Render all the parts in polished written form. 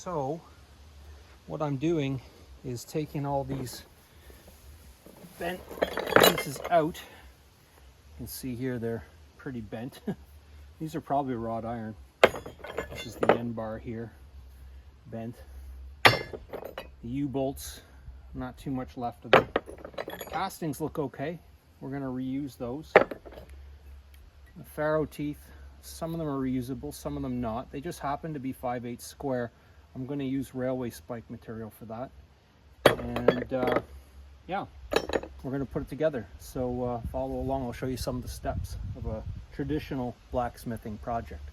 So what I'm doing is taking all these bent pieces out. You can see here they're pretty bent. These are probably wrought iron. This is the end bar here, bent. The U-bolts, not too much left of them. Castings look okay. We're going to reuse those. The farrow teeth, some of them are reusable, some of them not. They just happen to be 5/8 square. I'm going to use railway spike material for that. And yeah, we're going to put it together. So follow along. I'll show you some of the steps of a traditional blacksmithing project.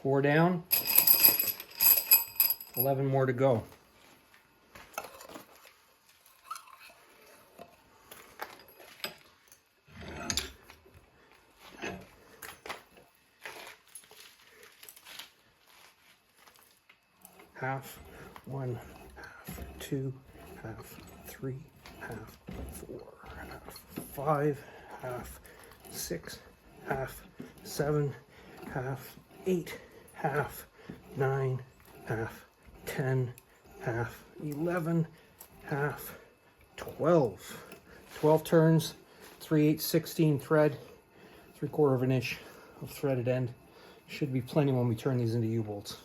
Four down, 11 more to go. Half, 1, half, 2, half, 3, half, 4, half, 5, half, 6, half, 7, half, 8, half, 9, half, 10, half, 11, half, 12. 12 turns, 3/8 16 thread, 3/4 of an inch of threaded end. Should be plenty when we turn these into U-bolts.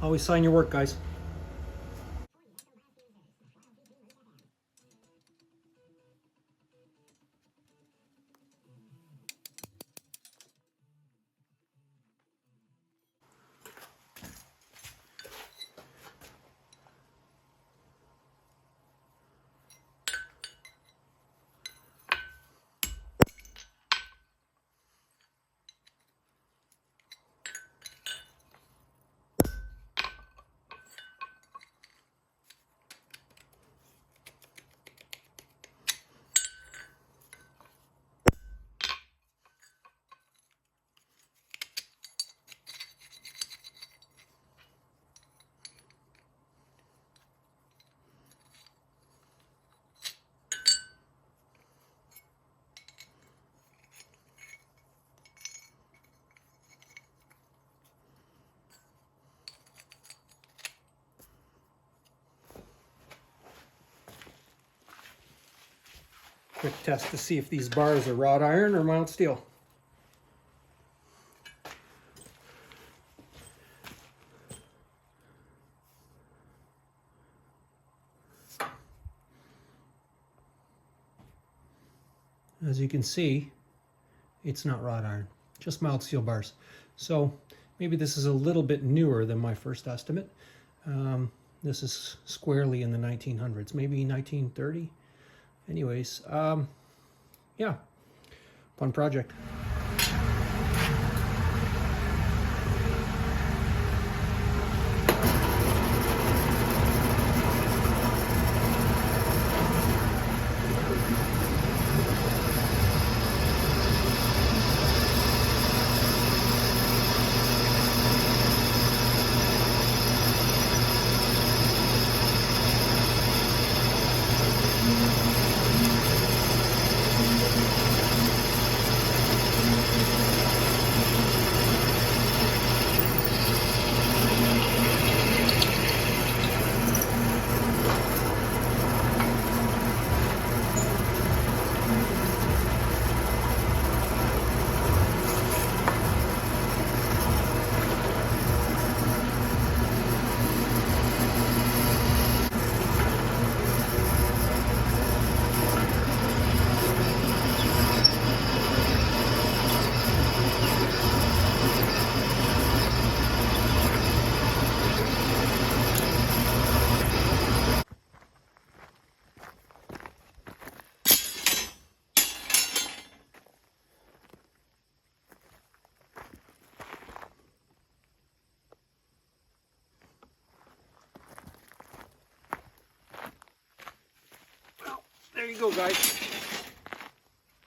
Always sign your work, guys. Quick test to see if these bars are wrought iron or mild steel. As you can see, it's not wrought iron, just mild steel bars. So maybe this is a little bit newer than my first estimate. This is squarely in the 1900s, maybe 1930. Anyways, yeah, fun project. There you go, guys.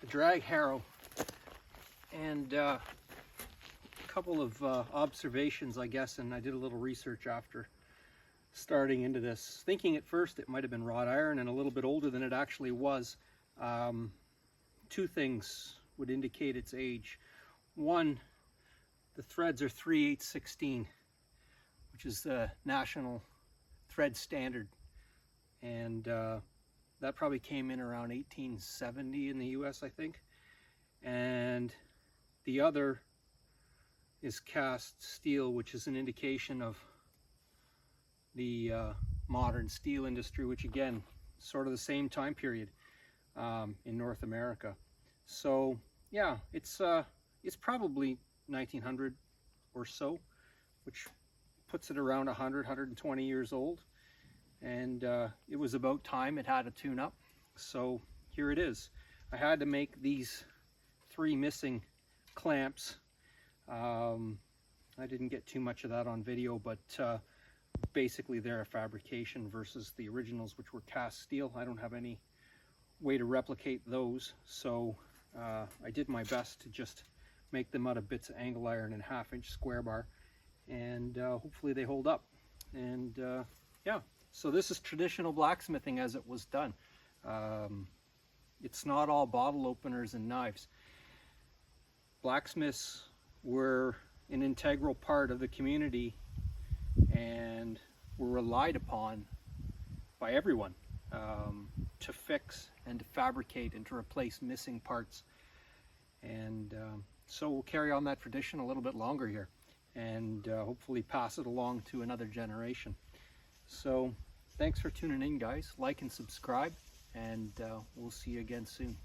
The drag harrow. And a couple of observations, I guess, and I did a little research after starting into this. Thinking at first it might have been wrought iron and a little bit older than it actually was. Two things would indicate its age. One, the threads are 3/8/16, which is the national thread standard. And that probably came in around 1870 in the US, I think. And the other is cast steel, which is an indication of the modern steel industry, which again, sort of the same time period in North America. So yeah, it's probably 1900 or so, which puts it around 120 years old. And it was about time it had a tune-up, so here it is. I had to make these 3 missing clamps. I didn't get too much of that on video, but basically they're a fabrication versus the originals, which were cast steel. I don't have any way to replicate those, so I did my best to just make them out of bits of angle iron and 1/2-inch square bar, and hopefully they hold up. And yeah. So this is traditional blacksmithing as it was done. It's not all bottle openers and knives. Blacksmiths were an integral part of the community and were relied upon by everyone to fix and to fabricate and to replace missing parts. And so we'll carry on that tradition a little bit longer here. and hopefully pass it along to another generation. So thanks for tuning in, guys. Like and subscribe, and we'll see you again soon.